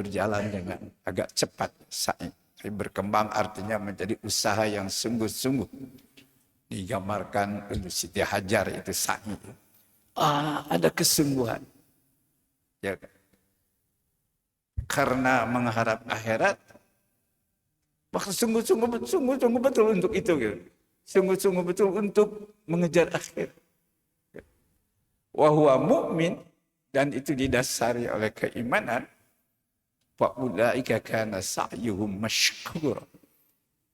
berjalan dengan agak cepat. Sa'i. Berkembang artinya menjadi usaha yang sungguh-sungguh. Digambarkan oleh Siti Hajar itu sa'i. Ada kesungguhan. Ya, karena mengharap akhirat, maka sungguh-sungguh betul untuk itu. Gitu. Sungguh-sungguh betul untuk mengejar akhir. Wa huwa mu'min, dan itu didasari oleh keimanan. Fa ulaika kana sa'yuhum mashkur.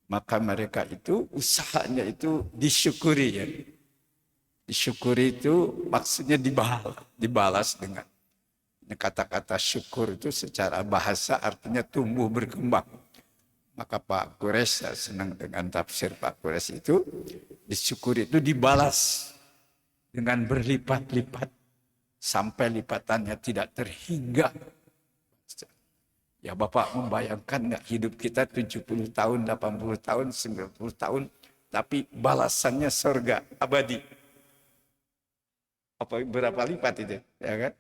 Maka mereka itu usahanya itu disyukuri ya. Disyukuri itu maksudnya dibalas dengan kata-kata syukur itu secara bahasa artinya tumbuh berkembang. Maka Pak Quraisy senang dengan tafsir Pak Quraisy itu, disyukuri itu dibalas dengan berlipat-lipat sampai lipatannya tidak terhingga. Ya Bapak membayangkan nggak hidup kita 70 tahun, 80 tahun, 90 tahun, tapi balasannya surga abadi. Berapa lipat itu, ya kan?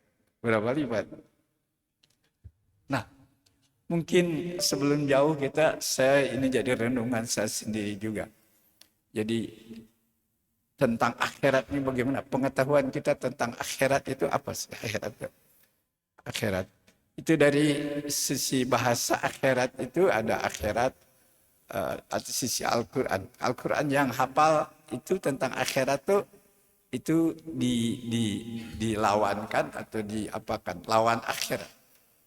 Berapa lipat? Nah, mungkin sebelum jauh saya ini jadi renungan saya sendiri juga. Jadi tentang akhirat ini bagaimana? Pengetahuan kita tentang akhirat itu apa sih? Akhirat. Itu dari sisi bahasa akhirat itu ada akhirat atau sisi Al-Quran. Al-Quran yang hafal itu tentang akhirat itu dilawankan atau diapakan? Lawan akhirat.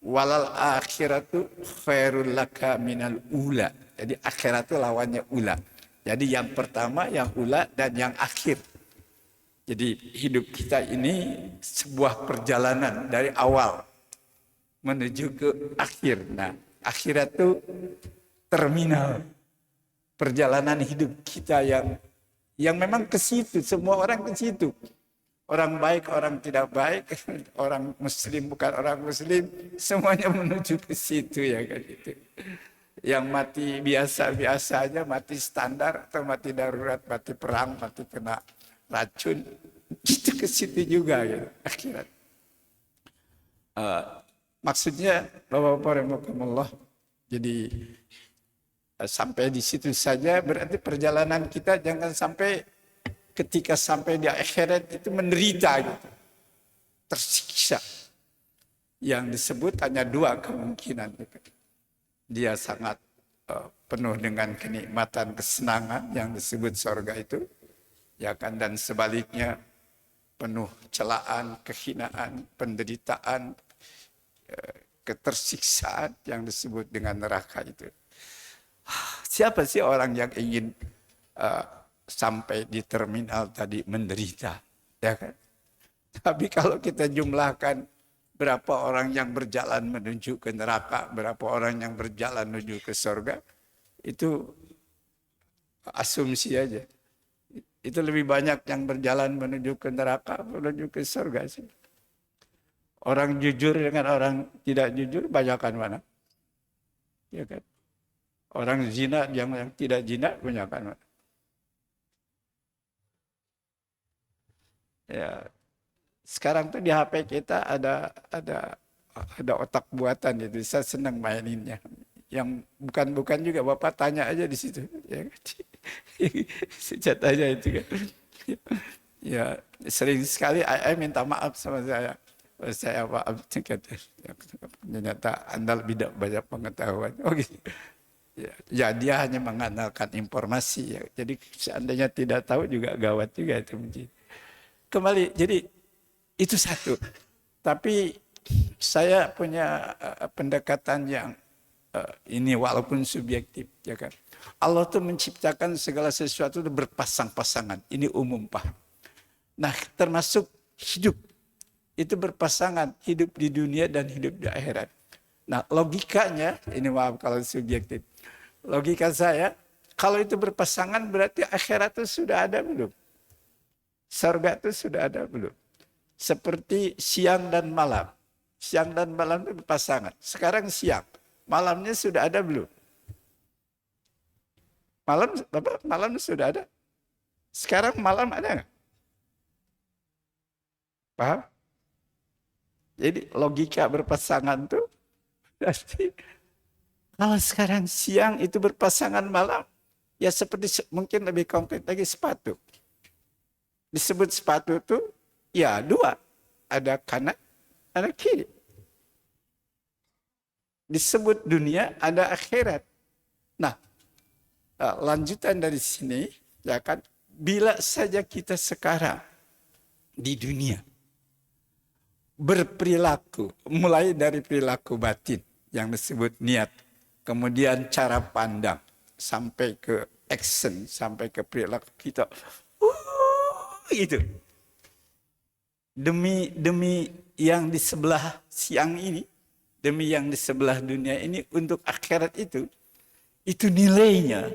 Walal akhiratu khairul laka minal ula. Jadi akhirat itu lawannya ula. Jadi yang pertama, yang ula, dan yang akhir. Jadi hidup kita ini sebuah perjalanan dari awal menuju ke akhir. Nah, akhirat itu terminal perjalanan hidup kita yang memang ke situ. Semua orang ke situ. Orang baik, orang tidak baik, orang muslim, bukan orang muslim, semuanya menuju ke situ ya kan itu. Yang mati biasa-biasa aja, mati standar atau mati darurat, mati perang, mati kena racun, itu ke situ juga ya akhirat. Maksudnya Bapak-bapak rahimakumullah, jadi sampai di situ saja berarti perjalanan kita jangan sampai ketika sampai di akhirat itu menderita gitu. Tersiksa. Yang disebut hanya dua kemungkinan. Dia sangat penuh dengan kenikmatan, kesenangan yang disebut surga itu. Ya kan, dan sebaliknya penuh celaan, kehinaan, penderitaan, ketersiksaan yang disebut dengan neraka itu. Siapa sih orang yang ingin sampai di terminal tadi menderita, ya kan? Tapi kalau kita jumlahkan berapa orang yang berjalan menuju ke neraka, berapa orang yang berjalan menuju ke surga, itu asumsi aja. Itu lebih banyak yang berjalan menuju ke neraka, menuju ke surga sih. Orang jujur dengan orang tidak jujur, banyakan mana? Ya kan? Orang zina yang tidak zina, banyakan mana? Ya, sekarang tuh di HP kita ada otak buatan itu. Saya senang maininnya. Yang bukan juga Bapak tanya aja di situ. Ya, senjatanya itu kan. Ya, sering sekali saya minta maaf sama saya. Saya maaf, ternyata Anda tidak banyak pengetahuan. Oh gitu. Ya, dia hanya mengandalkan informasi. Ya. Jadi seandainya tidak tahu juga gawat juga itu mungkin. Kembali, jadi itu satu. Tapi saya punya pendekatan yang ini walaupun subjektif, ya kan. Allah tuh menciptakan segala sesuatu itu berpasang-pasangan. Ini umum Pak. Nah, termasuk hidup itu berpasangan, hidup di dunia dan hidup di akhirat. Nah, logikanya, ini maaf kalau subjektif. Logika saya, kalau itu berpasangan berarti akhirat itu sudah ada belum? Surga itu sudah ada belum? Seperti siang dan malam. Siang dan malam itu berpasangan. Sekarang siang. Malamnya sudah ada belum? Malam sudah ada. Sekarang malam ada nggak? Paham? Jadi logika berpasangan itu Berarti kalau sekarang siang itu berpasangan malam, ya seperti mungkin lebih konkret lagi sepatu. Disebut sepatu itu ya dua, ada kanan, ada kiri. Disebut dunia, ada akhirat. Nah, lanjutan dari sini, ya kan, bila saja kita sekarang di dunia berperilaku, mulai dari perilaku batin yang disebut niat, kemudian cara pandang, sampai ke action, sampai ke perilaku kita, itu demi yang di sebelah siang ini, demi yang di sebelah dunia ini, untuk akhirat itu nilainya,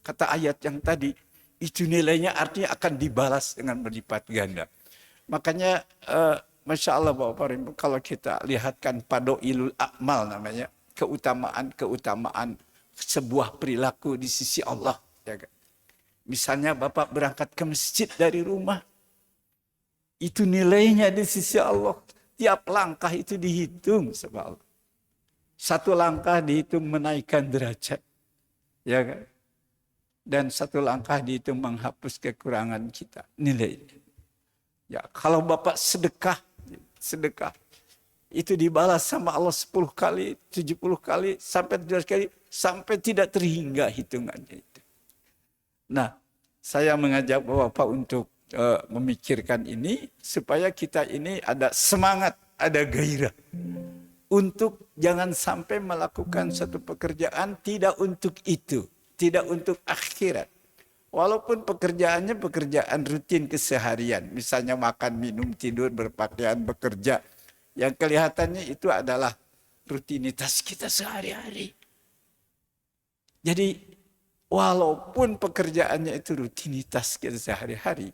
kata ayat yang tadi, itu nilainya artinya akan dibalas dengan berlipat ganda. Makanya Masya Allah Bapak, kalau kita lihatkan Padoilul A'mal namanya, keutamaan sebuah perilaku di sisi Allah. Ya kan? Misalnya Bapak berangkat ke masjid dari rumah, itu nilainya di sisi Allah. Tiap langkah itu dihitung sama Allah. Satu langkah dihitung menaikkan derajat. Ya kan? Dan satu langkah dihitung menghapus kekurangan kita. Nilainya. Ya, kalau Bapak sedekah, itu dibalas sama Allah 10 kali, 70 kali, sampai 17 kali, sampai tidak terhingga hitungannya itu. Nah, saya mengajak Bapak untuk memikirkan ini, supaya kita ini ada semangat, ada gairah. Untuk jangan sampai melakukan satu pekerjaan tidak untuk itu, tidak untuk akhirat. Walaupun pekerjaannya pekerjaan rutin keseharian. Misalnya makan, minum, tidur, berpakaian, bekerja. Yang kelihatannya itu adalah rutinitas kita sehari-hari. Jadi walaupun pekerjaannya itu rutinitas kita sehari-hari,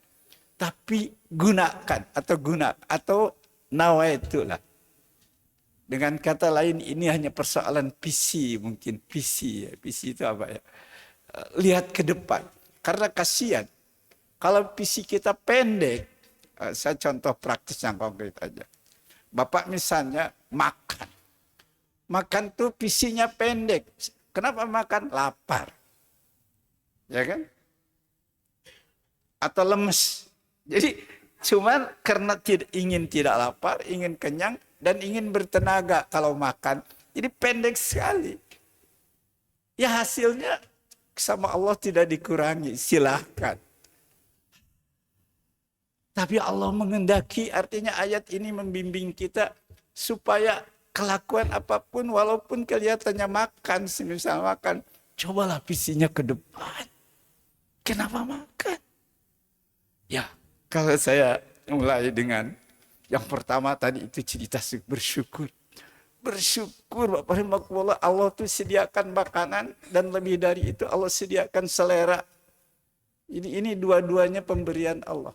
tapi gunakan atau nawaitulah. Dengan kata lain, ini hanya persoalan PC, mungkin PC. PC itu apa ya? Lihat ke depan. Karena kasihan, kalau visi kita pendek, saya contoh praktis yang konkret aja. Bapak misalnya makan tuh visinya pendek. Kenapa makan? Lapar. Ya kan? Atau lemes. Jadi cuman karena ingin tidak lapar, ingin kenyang, dan ingin bertenaga kalau makan. Jadi pendek sekali. Ya hasilnya sama Allah tidak dikurangi, silahkan. Tapi Allah mengendaki, artinya ayat ini membimbing kita supaya kelakuan apapun, walaupun kelihatannya makan, semisal makan, cobalah visinya ke depan. Kenapa makan? Ya, kalau saya mulai dengan yang pertama tadi itu cerita bersyukur. Bersyukur Bapak Rahimahullah, Allah tuh sediakan makanan, dan lebih dari itu Allah sediakan selera. Ini dua-duanya pemberian Allah.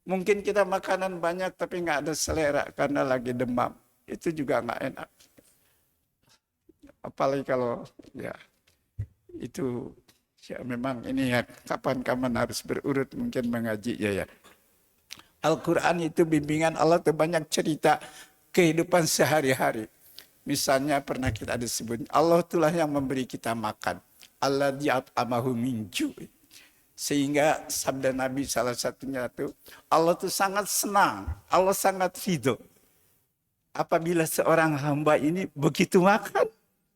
Mungkin kita makanan banyak tapi nggak ada selera karena lagi demam. Itu juga nggak enak. Apalagi kalau ya itu ya memang ini ya kapan-kapan harus berurut mungkin mengaji ya. Al-Quran itu bimbingan Allah tuh banyak cerita kehidupan sehari-hari. Misalnya pernah kita disebut, Allah itulah yang memberi kita makan. Allah di'at'amahu min ju'. Sehingga sabda Nabi salah satunya itu, Allah itu sangat senang, Allah sangat ridho. Apabila seorang hamba ini begitu makan,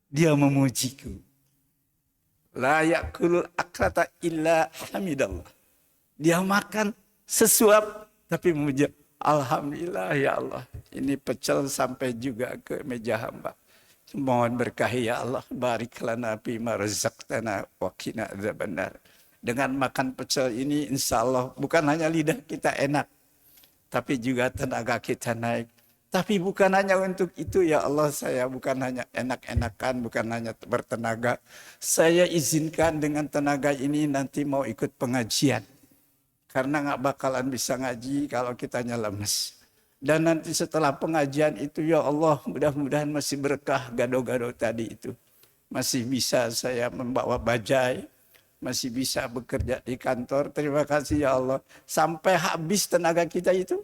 dia memujiku. La ya'kulul akrata illa hamidallah. Dia makan sesuap, tapi memuji. Alhamdulillah ya Allah, ini pecel sampai juga ke meja hamba. Mohon berkahi ya Allah, barik lana bima razaqtana wa qina adzabannar. Dengan makan pecel ini insya Allah bukan hanya lidah kita enak, tapi juga tenaga kita naik. Tapi bukan hanya untuk itu ya Allah, saya bukan hanya enak-enakan, bukan hanya bertenaga. Saya izinkan dengan tenaga ini nanti mau ikut pengajian. Karena nggak bakalan bisa ngaji kalau kitanya lemes. Dan nanti setelah pengajian itu ya Allah mudah-mudahan masih berkah gado-gado tadi itu. Masih bisa saya membawa bajai. Masih bisa bekerja di kantor. Terima kasih ya Allah. Sampai habis tenaga kita itu.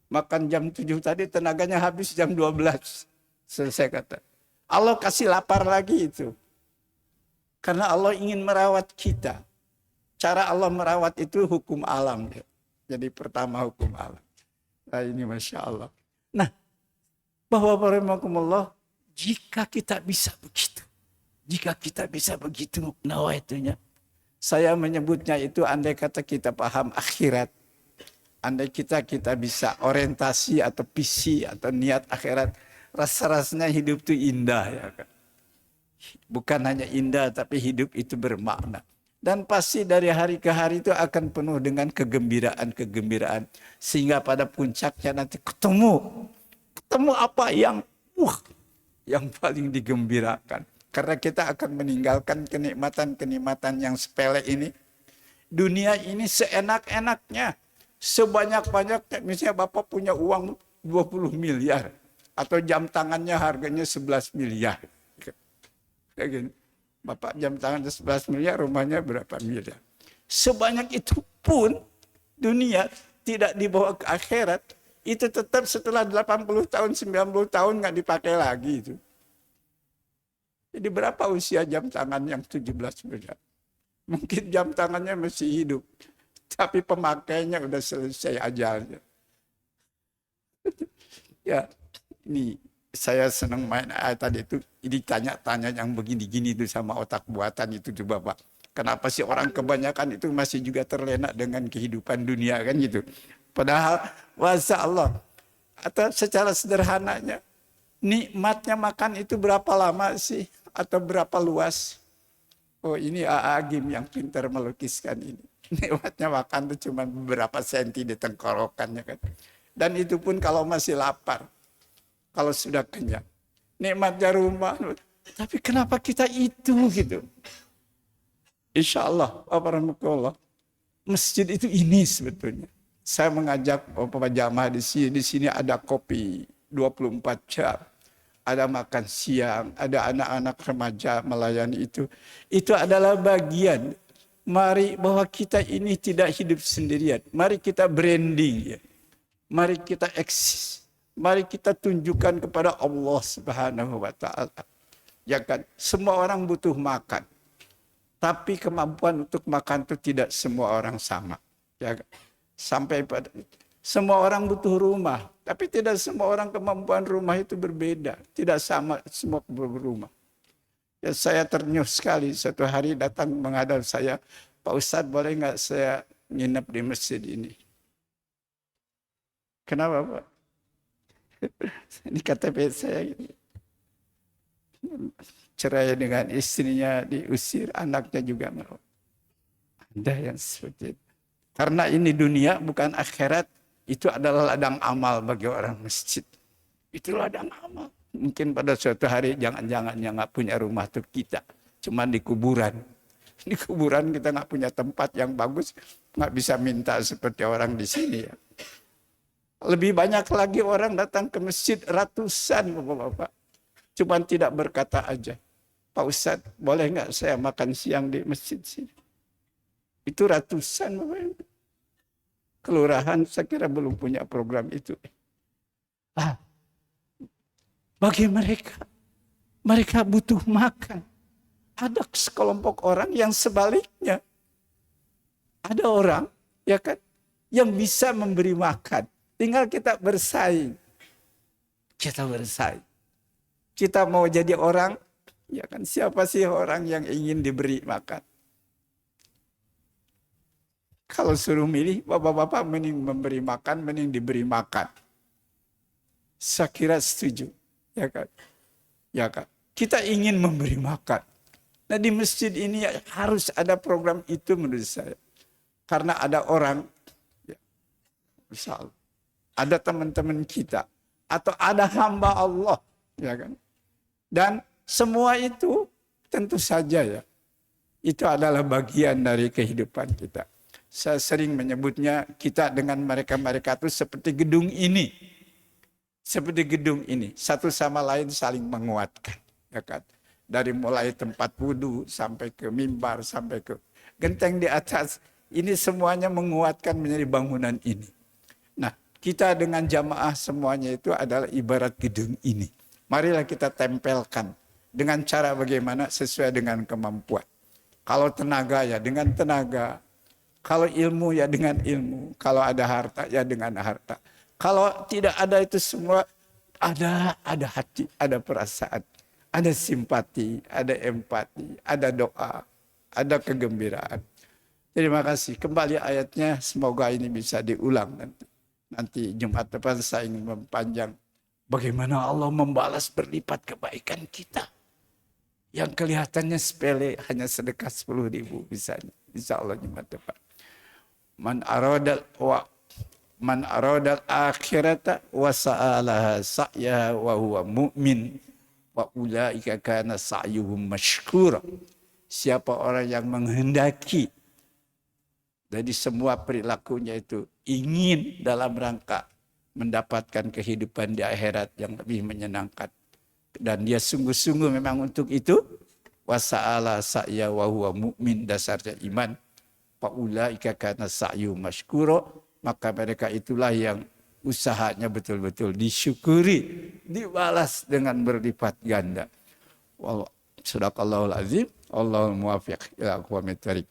Makan jam 7 tadi tenaganya habis jam 12. Selesai kata. Allah kasih lapar lagi itu. Karena Allah ingin merawat kita. Cara Allah merawat itu hukum alam. Ya. Jadi pertama hukum alam. Nah ini Masya Allah. Nah, bahwa warahmatullah, jika kita bisa begitu. Jika kita bisa begitu, nawaitunya. Saya menyebutnya itu andai kata kita paham akhirat. Andai kita bisa orientasi atau visi atau niat akhirat. Rasa-rasanya hidup itu indah ya kan. Bukan hanya indah tapi hidup itu bermakna. Dan pasti dari hari ke hari itu akan penuh dengan kegembiraan. Sehingga pada puncaknya nanti ketemu apa yang paling digembirakan. Karena kita akan meninggalkan kenikmatan-kenikmatan yang sepele ini. Dunia ini seenak-enaknya. Sebanyak-banyaknya. Misalnya Bapak punya uang 20 miliar. Atau jam tangannya harganya 11 miliar. Kayak gini. Bapak jam tangannya 11 miliar, rumahnya berapa miliar. Sebanyak itu pun dunia tidak dibawa ke akhirat. Itu tetap setelah 80 tahun, 90 tahun nggak dipakai lagi itu. Jadi berapa usia jam tangan yang 17 miliar? Mungkin jam tangannya masih hidup. Tapi pemakainya udah selesai ajalnya. Ya, ini saya senang main tadi itu. Ditanya-tanya yang begini-gini itu sama otak buatan itu tuh Bapak. Kenapa sih orang kebanyakan itu masih juga terlena dengan kehidupan dunia kan gitu. Padahal, Masya Allah. Atau secara sederhananya, nikmatnya makan itu berapa lama sih? Atau berapa luas? Oh ini Agim yang pintar melukiskan ini. Nikmatnya makan itu cuma beberapa senti di tenggorokannya kan. Dan itu pun kalau masih lapar. Kalau sudah kenyang. Nikmatnya rumah. Tapi kenapa kita itu gitu? Insya Allah. Masjid itu ini sebetulnya. Saya mengajak Bapak jamaah di sini. Di sini ada kopi 24 jam. Ada makan siang. Ada anak-anak remaja melayani itu. Itu adalah bagian. Mari bahwa kita ini tidak hidup sendirian. Mari kita branding ya. Mari kita eksis. Mari kita tunjukkan kepada Allah Subhanahu wa Ta'ala. Ya kan, semua orang butuh makan. Tapi kemampuan untuk makan itu tidak semua orang sama. Ya kan? Sampai pada semua orang butuh rumah. Tapi tidak semua orang kemampuan rumah itu berbeda. Tidak sama semua berumah. Ya, saya ternyuh sekali. Satu hari datang menghadap saya. Pak Ustadz boleh nggak saya nginep di masjid ini? Kenapa Pak? Ini KTP saya gitu. Cerai dengan istrinya, diusir, anaknya juga mau. Ada yang seperti itu. Karena ini dunia bukan akhirat, itu adalah ladang amal bagi orang masjid. Itu ladang amal. Mungkin pada suatu hari jangan-jangan yang nggak punya rumah itu kita. Cuma di kuburan. Di kuburan kita nggak punya tempat yang bagus, nggak bisa minta seperti orang di sini ya. Lebih banyak lagi orang datang ke masjid ratusan Bapak-Bapak. Cuma tidak berkata aja. Pak Ustadz boleh nggak saya makan siang di masjid sini? Itu ratusan Bapak. Kelurahan saya kira belum punya program itu. Bagi mereka butuh makan. Ada sekelompok orang yang sebaliknya. Ada orang ya kan yang bisa memberi makan. Tinggal kita bersaing. Kita bersaing. Kita mau jadi orang, ya kan siapa sih orang yang ingin diberi makan? Kalau suruh milih, bapak-bapak mending memberi makan, mending diberi makan. Saya kira setuju, ya kan? Ya kan? Kita ingin memberi makan. Nah di masjid ini harus ada program itu menurut saya. Karena ada orang, ya, misal, ada teman-teman kita, atau ada hamba Allah, ya kan? Dan semua itu tentu saja ya, itu adalah bagian dari kehidupan kita. Saya sering menyebutnya kita dengan mereka-mereka itu seperti gedung ini. Seperti gedung ini, satu sama lain saling menguatkan, ya kan? Dari mulai tempat wudhu sampai ke mimbar, sampai ke genteng di atas, ini semuanya menguatkan menjadi bangunan ini. Nah, kita dengan jamaah semuanya itu adalah ibarat gedung ini. Marilah kita tempelkan dengan cara bagaimana sesuai dengan kemampuan. Kalau tenaga ya dengan tenaga. Kalau ilmu ya dengan ilmu. Kalau ada harta ya dengan harta. Kalau tidak ada itu semua, ada hati, ada perasaan, ada simpati, ada empati, ada doa, ada kegembiraan. Terima kasih. Kembali ayatnya, semoga ini bisa diulang nanti. Nanti Jumat depan saya ingin mempanjang bagaimana Allah membalas berlipat kebaikan kita. Yang kelihatannya sepele, hanya sedekah 10.000 misalnya. Insya Allah Jumat depan. Man aradal akhirata wa sa'alaha sa'yaha wa huwa mu'min wa ulaika kana sa'yuhum mashkura. Siapa orang yang menghendaki dari semua perilakunya itu ingin dalam rangka mendapatkan kehidupan di akhirat yang lebih menyenangkan, dan dia sungguh-sungguh memang untuk itu, wa sa'ala sa'ya wa huwa mu'min, dasarnya iman, faulaika kana sa'yu mashkura, maka mereka itulah yang usahanya betul-betul disyukuri, dibalas dengan berlipat ganda. Wallahu sadaqallahul azim, Allahul muwaffiq ila aqwamit thoriq.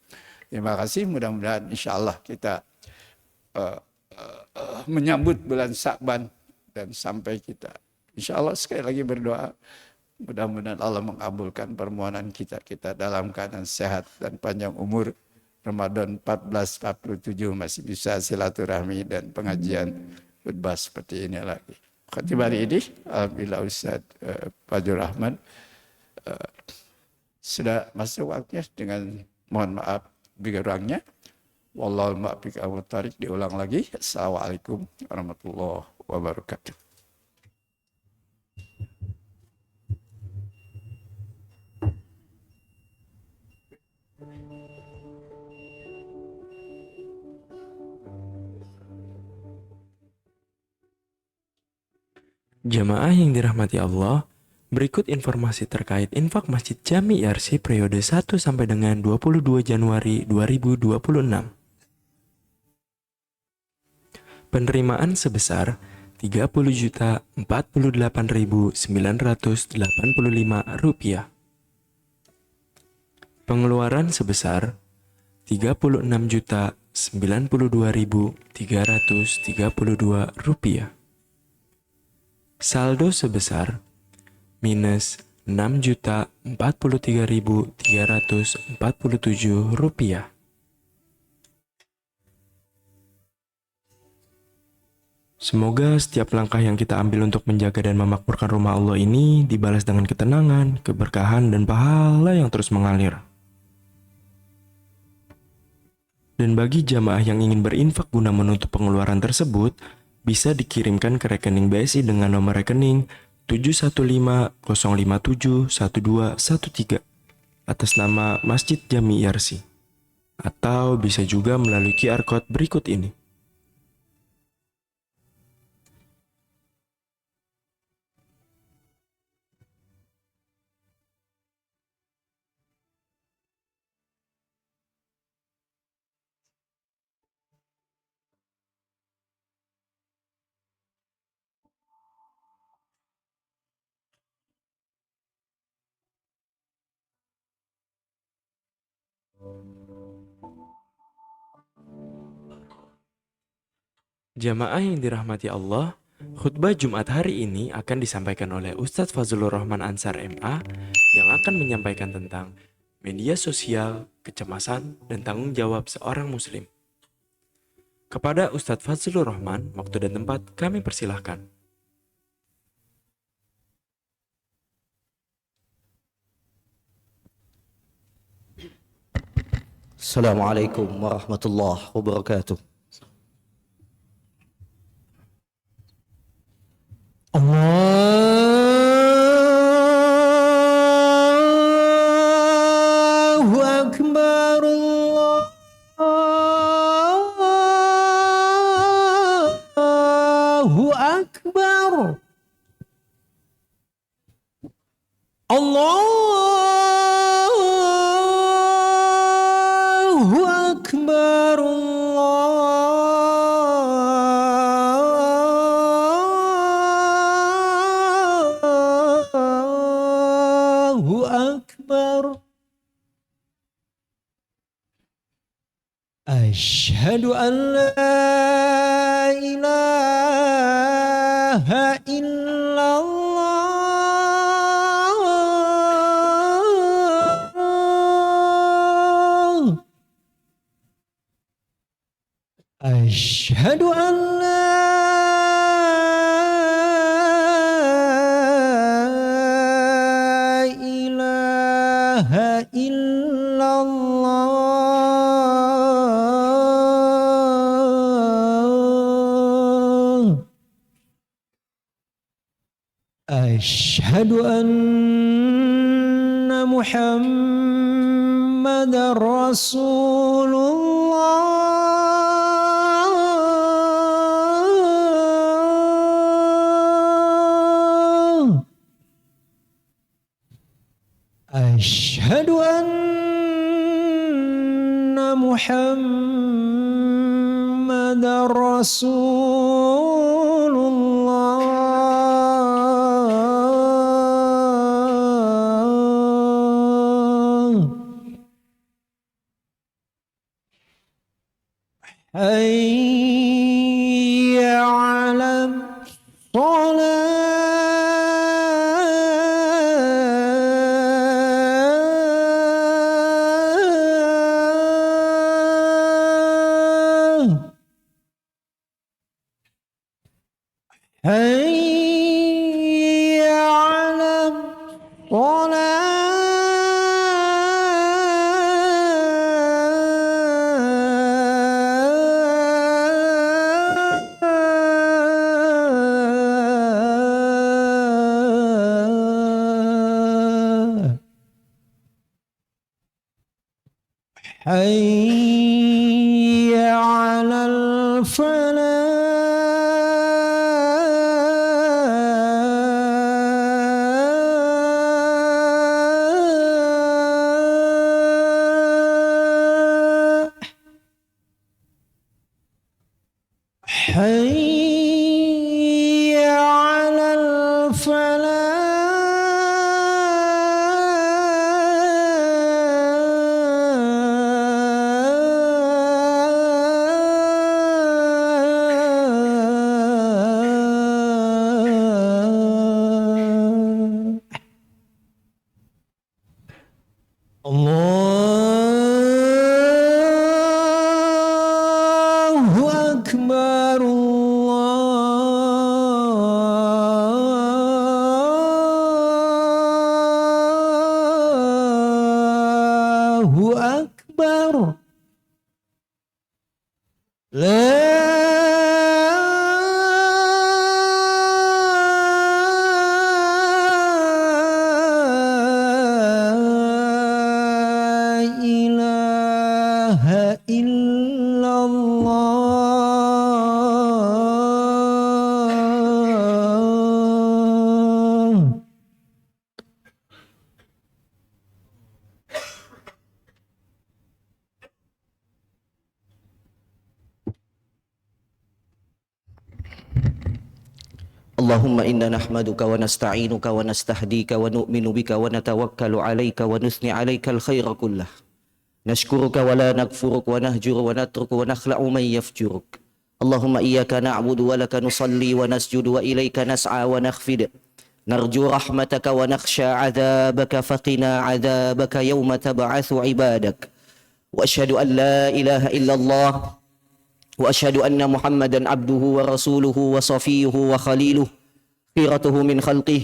Terima kasih, mudah-mudahan insyaallah kita menyambut bulan Sya'ban dan sampai kita insyaallah sekali lagi berdoa mudah-mudahan Allah mengabulkan permohonan kita dalam keadaan sehat dan panjang umur. Ramadan 1447 masih bisa silaturahmi dan pengajian khutbah seperti ini lagi. Khatib hari ini, alhamdulillah Ustaz Fajrul Rahman sudah masuk waktunya, dengan mohon maaf kurangnya. Wallahu muwaffiq ila thoriq. Diulang lagi. Assalamualaikum warahmatullahi wabarakatuh. Jamaah yang dirahmati Allah, berikut informasi terkait infak Masjid Jami Yarsi periode 1 sampai dengan 22 Januari 2026. Penerimaan sebesar Rp30.048.985. Pengeluaran sebesar Rp36.092.332. Saldo sebesar minus Rp6.043.347. Semoga setiap langkah yang kita ambil untuk menjaga dan memakmurkan rumah Allah ini dibalas dengan ketenangan, keberkahan, dan pahala yang terus mengalir. Dan bagi jamaah yang ingin berinfak guna menutup pengeluaran tersebut, bisa dikirimkan ke rekening BSI dengan nomor rekening 715-057-1213 atas nama Masjid Jami Yarsi. Atau bisa juga melalui QR Code berikut ini. Jamaah yang dirahmati Allah, khutbah Jumat hari ini akan disampaikan oleh Ustadz Fazlur Rahman Ansar MA yang akan menyampaikan tentang media sosial, kecemasan, dan tanggung jawab seorang muslim. Kepada Ustadz Fazlur Rahman, waktu dan tempat kami persilahkan. Assalamualaikum warahmatullahi wabarakatuh. Allahu Akbar, Allahu Akbar, Allahu Akbar, أكبر أشهد أن لا إله إلا الله أشهد أن لا إله إلا الله أشهد أن محمد رسول الله أشهد أن محمد رسول الله حي على الصلاة حي على الصلاة حي على الفلاح حي على الفلاح الله أكبر الله أكبر لا إله إلا الله اللهم إنا نحمدك ونستعينك ونستهديك ونؤمن بك ونتوكل عليك ونثني عليك الخير كله نشكرك ولا نكفرك ونهجر ونترك ونخلع من يفجرك اللهم إياك نعبد ولك نصلي ونسجد وإليك نسعى ونخفد نرجو رحمتك ونخشى عذابك فقنا عذابك يوم تبعث عبادك وأشهد أن لا إله إلا الله وأشهد أن محمدا عبده ورسوله وصفيه وخليله خيرته من خلقه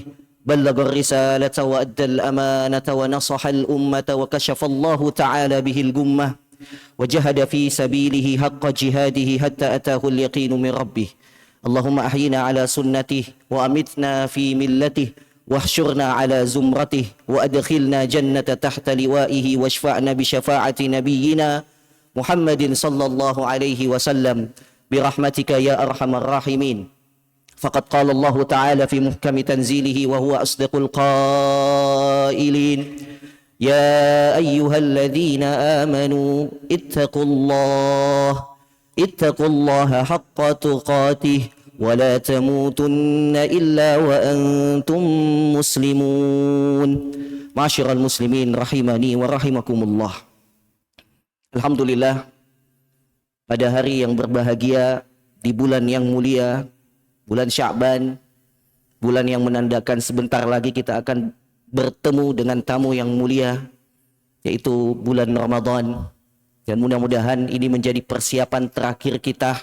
بلغ الرسالة وأدى الأمانة ونصح الأمة وكشف الله تعالى به الغمة وجهد في سبيله حق جهاده حتى أتاه اليقين من ربه اللهم أحينا على سنته وأمتنا في ملته واحشرنا على زمرته وأدخلنا جنة تحت لوائه واشفعنا بشفاعة نبينا محمد صلى الله عليه وسلم برحمتك يا أرحم الراحمين فقد قال الله تعالى في محكم تنزيله وهو أصدق القائلين يا أيها الذين آمنوا اتقوا الله حق تقاته ولا تموتن إلا وأنتم مسلمون Ma'asyiral muslimin rahimani wa rahimakumullah. Alhamdulillah, pada hari yang berbahagia di bulan yang mulia, bulan Sya'ban, bulan yang menandakan sebentar lagi kita akan bertemu dengan tamu yang mulia, yaitu bulan Ramadan. Dan mudah-mudahan ini menjadi persiapan terakhir kita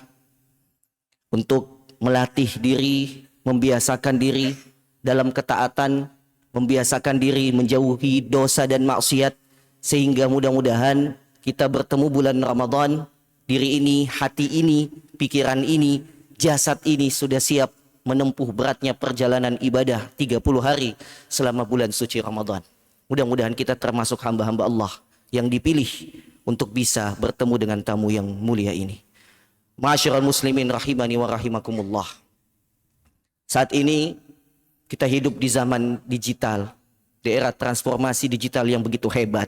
untuk melatih diri, membiasakan diri dalam ketaatan, membiasakan diri menjauhi dosa dan maksiat, sehingga mudah-mudahan kita bertemu bulan Ramadan, diri ini, hati ini, pikiran ini, jasad ini sudah siap menempuh beratnya perjalanan ibadah 30 hari selama bulan suci Ramadan. Mudah-mudahan kita termasuk hamba-hamba Allah yang dipilih untuk bisa bertemu dengan tamu yang mulia ini. Ma'asyiral muslimin rahimani wa rahimakumullah. Saat ini kita hidup di zaman digital, di era transformasi digital yang begitu hebat.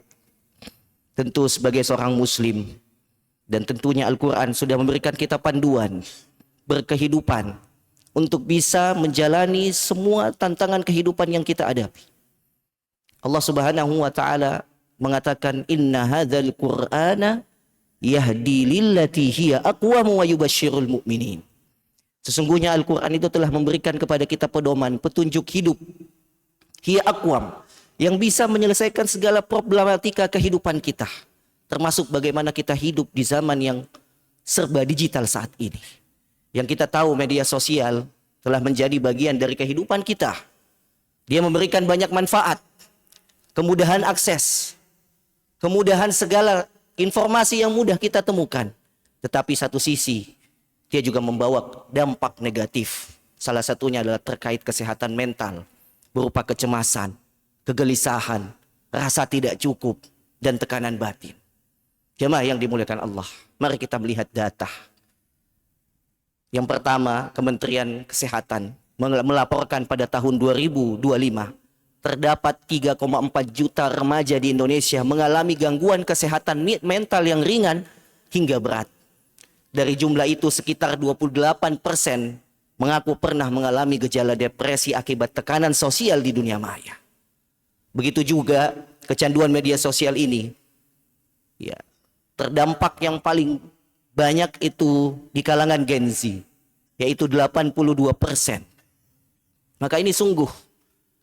Tentu sebagai seorang muslim, dan tentunya Al-Quran sudah memberikan kita panduan berkehidupan untuk bisa menjalani semua tantangan kehidupan yang kita hadapi. Allah Subhanahu wa taala mengatakan, inna hadzal qur'ana yahdi lillati hiya aqwam wa yubasysyirul mu'minin. Sesungguhnya Al-Quran itu telah memberikan kepada kita pedoman, petunjuk hidup, hiya aqwam, yang bisa menyelesaikan segala problematika kehidupan kita, termasuk bagaimana kita hidup di zaman yang serba digital saat ini. Yang kita tahu media sosial telah menjadi bagian dari kehidupan kita. Dia memberikan banyak manfaat, kemudahan akses, kemudahan segala informasi yang mudah kita temukan. Tetapi satu sisi, dia juga membawa dampak negatif. Salah satunya adalah terkait kesehatan mental, berupa kecemasan, kegelisahan, rasa tidak cukup, dan tekanan batin. Jemaah yang dimuliakan Allah, mari kita melihat data. Yang pertama, Kementerian Kesehatan melaporkan pada tahun 2025, terdapat 3,4 juta remaja di Indonesia mengalami gangguan kesehatan mental yang ringan hingga berat. Dari jumlah itu sekitar 28% mengaku pernah mengalami gejala depresi akibat tekanan sosial di dunia maya. Begitu juga kecanduan media sosial ini, ya, terdampak yang paling banyak itu di kalangan Gen Z, yaitu 82%. Maka ini sungguh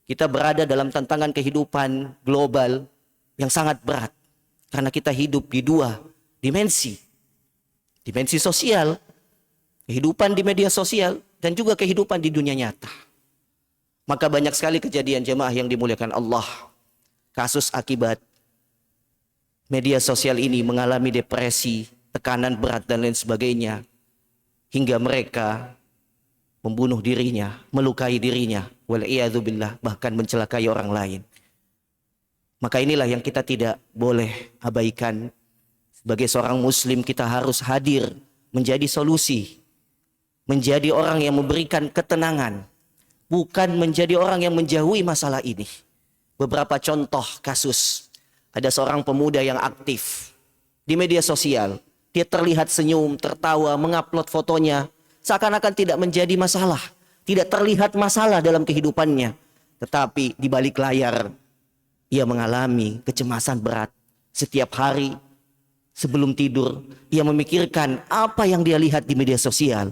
kita berada dalam tantangan kehidupan global yang sangat berat, karena kita hidup di dua dimensi. Dimensi sosial, kehidupan di media sosial, dan juga kehidupan di dunia nyata. Maka banyak sekali kejadian jemaah yang dimuliakan Allah, kasus akibat media sosial ini mengalami depresi, tekanan berat, dan lain sebagainya, hingga mereka membunuh dirinya, melukai dirinya, wal'iyadzubillah, bahkan mencelakai orang lain. Maka inilah yang kita tidak boleh abaikan. Sebagai seorang muslim, kita harus hadir menjadi solusi, menjadi orang yang memberikan ketenangan, bukan menjadi orang yang menjauhi masalah ini. Beberapa contoh kasus, ada seorang pemuda yang aktif di media sosial. Dia terlihat senyum, tertawa, mengupload fotonya, seakan-akan tidak menjadi masalah, tidak terlihat masalah dalam kehidupannya. Tetapi di balik layar, ia mengalami kecemasan berat. Setiap hari sebelum tidur, ia memikirkan apa yang dia lihat di media sosial.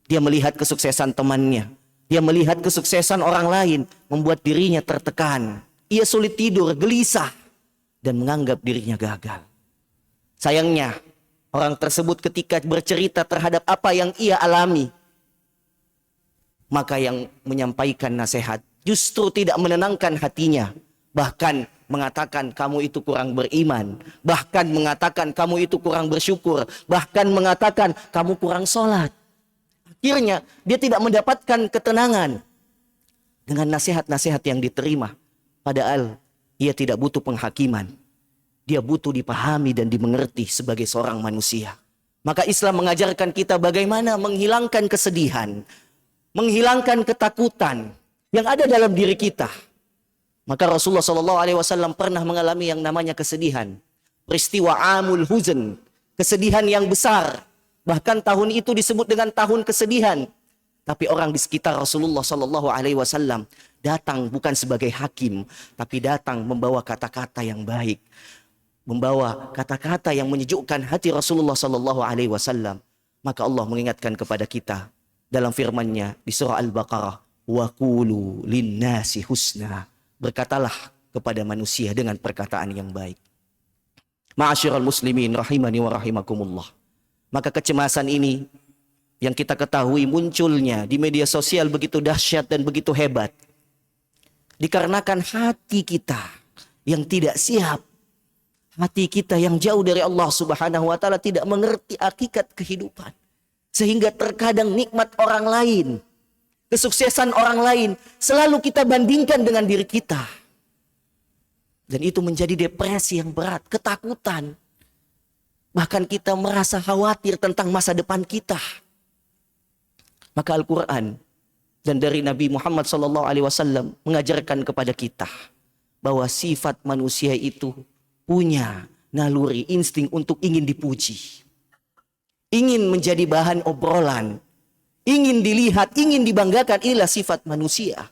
Dia melihat kesuksesan temannya, dia melihat kesuksesan orang lain, membuat dirinya tertekan. Ia sulit tidur, gelisah, dan menganggap dirinya gagal. Sayangnya, orang tersebut ketika bercerita terhadap apa yang ia alami, maka yang menyampaikan nasihat justru tidak menenangkan hatinya. Bahkan mengatakan kamu itu kurang beriman, bahkan mengatakan kamu itu kurang bersyukur, bahkan mengatakan kamu kurang sholat. Akhirnya dia tidak mendapatkan ketenangan dengan nasihat-nasihat yang diterima. Padahal ia tidak butuh penghakiman, dia butuh dipahami dan dimengerti sebagai seorang manusia. Maka Islam mengajarkan kita bagaimana menghilangkan kesedihan, menghilangkan ketakutan yang ada dalam diri kita. Maka Rasulullah SAW pernah mengalami yang namanya kesedihan. Peristiwa Amul Huzn, kesedihan yang besar. Bahkan tahun itu disebut dengan tahun kesedihan. Tapi orang di sekitar Rasulullah SAW datang bukan sebagai hakim, tapi datang membawa kata-kata yang baik, membawa kata-kata yang menyejukkan hati Rasulullah sallallahu alaihi wasallam. Maka Allah mengingatkan kepada kita dalam firman-Nya di surah Al-Baqarah, wa qulu linnasi husna. Berkatalah kepada manusia dengan perkataan yang baik. Ma'asyiral muslimin rahimani wa rahimakumullah. Maka kecemasan ini yang kita ketahui munculnya di media sosial begitu dahsyat dan begitu hebat. Dikarenakan hati kita yang tidak siap. Hati kita yang jauh dari Allah Subhanahu wa taala tidak mengerti hakikat kehidupan. Sehingga terkadang nikmat orang lain, kesuksesan orang lain selalu kita bandingkan dengan diri kita. Dan itu menjadi depresi yang berat, ketakutan. Bahkan kita merasa khawatir tentang masa depan kita. Maka Al-Quran dan dari Nabi Muhammad SAW mengajarkan kepada kita bahwa sifat manusia itu punya naluri, insting untuk ingin dipuji. Ingin menjadi bahan obrolan. Ingin dilihat, ingin dibanggakan. Inilah sifat manusia.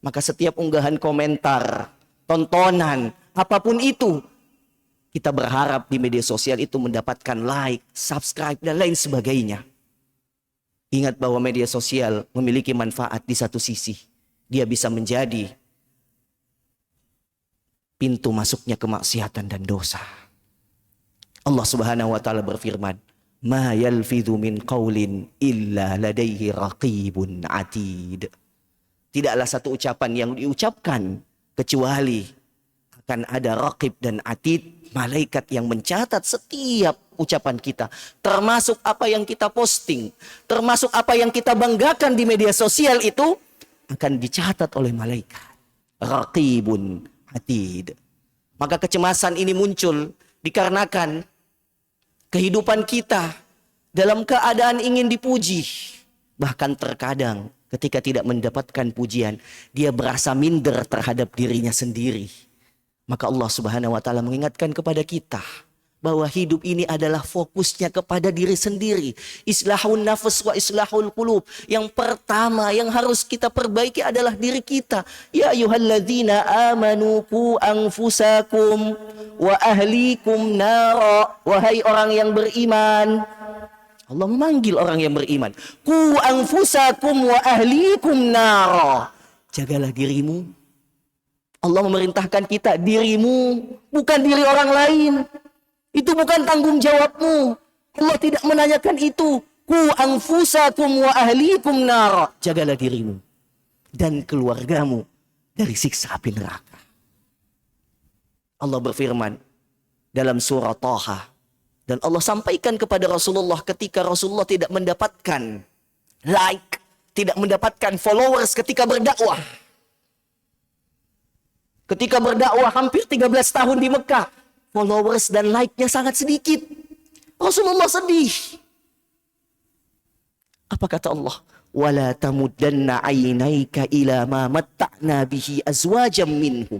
Maka setiap unggahan komentar, tontonan, apapun itu, kita berharap di media sosial itu mendapatkan like, subscribe, dan lain sebagainya. Ingat bahwa media sosial memiliki manfaat di satu sisi. Dia bisa menjadi pintu masuknya kemaksiatan dan dosa. Allah Subhanahu wa taala berfirman, "Ma yalfidhu min qaulin illa ladaihi raqibun atid." Tidaklah satu ucapan yang diucapkan kecuali akan ada raqib dan atid, malaikat yang mencatat setiap ucapan kita, termasuk apa yang kita posting, termasuk apa yang kita banggakan di media sosial itu akan dicatat oleh malaikat. Raqibun atid. Maka kecemasan ini muncul dikarenakan kehidupan kita dalam keadaan ingin dipuji. Bahkan terkadang ketika tidak mendapatkan pujian, dia berasa minder terhadap dirinya sendiri. Maka Allah Subhanahu wa taala mengingatkan kepada kita bahwa hidup ini adalah fokusnya kepada diri sendiri. Islahun nafs wa islahul qulub. Yang pertama yang harus kita perbaiki adalah diri kita. Ya ayyuhalladzina amanu qu anfusakum wa ahlikum nara. Wahai orang yang beriman. Allah memanggil orang yang beriman. Qu anfusakum wa ahlikum nara. Jagalah dirimu. Allah memerintahkan kita dirimu, bukan diri orang lain. Itu bukan tanggung jawabmu. Allah tidak menanyakan itu. Ku anfusakum wa ahlikum nar. Jagalah dirimu dan keluargamu dari siksa api neraka. Allah berfirman dalam surah Taha. Dan Allah sampaikan kepada Rasulullah ketika Rasulullah tidak mendapatkan like, tidak mendapatkan followers ketika berdakwah. Ketika berdakwah hampir 13 tahun di Mekah, followers dan like-nya sangat sedikit. Rasulullah sedih. Apa kata Allah? Wala tamuddanna 'ainaika ila ma matta'na bihi azwajam minhum.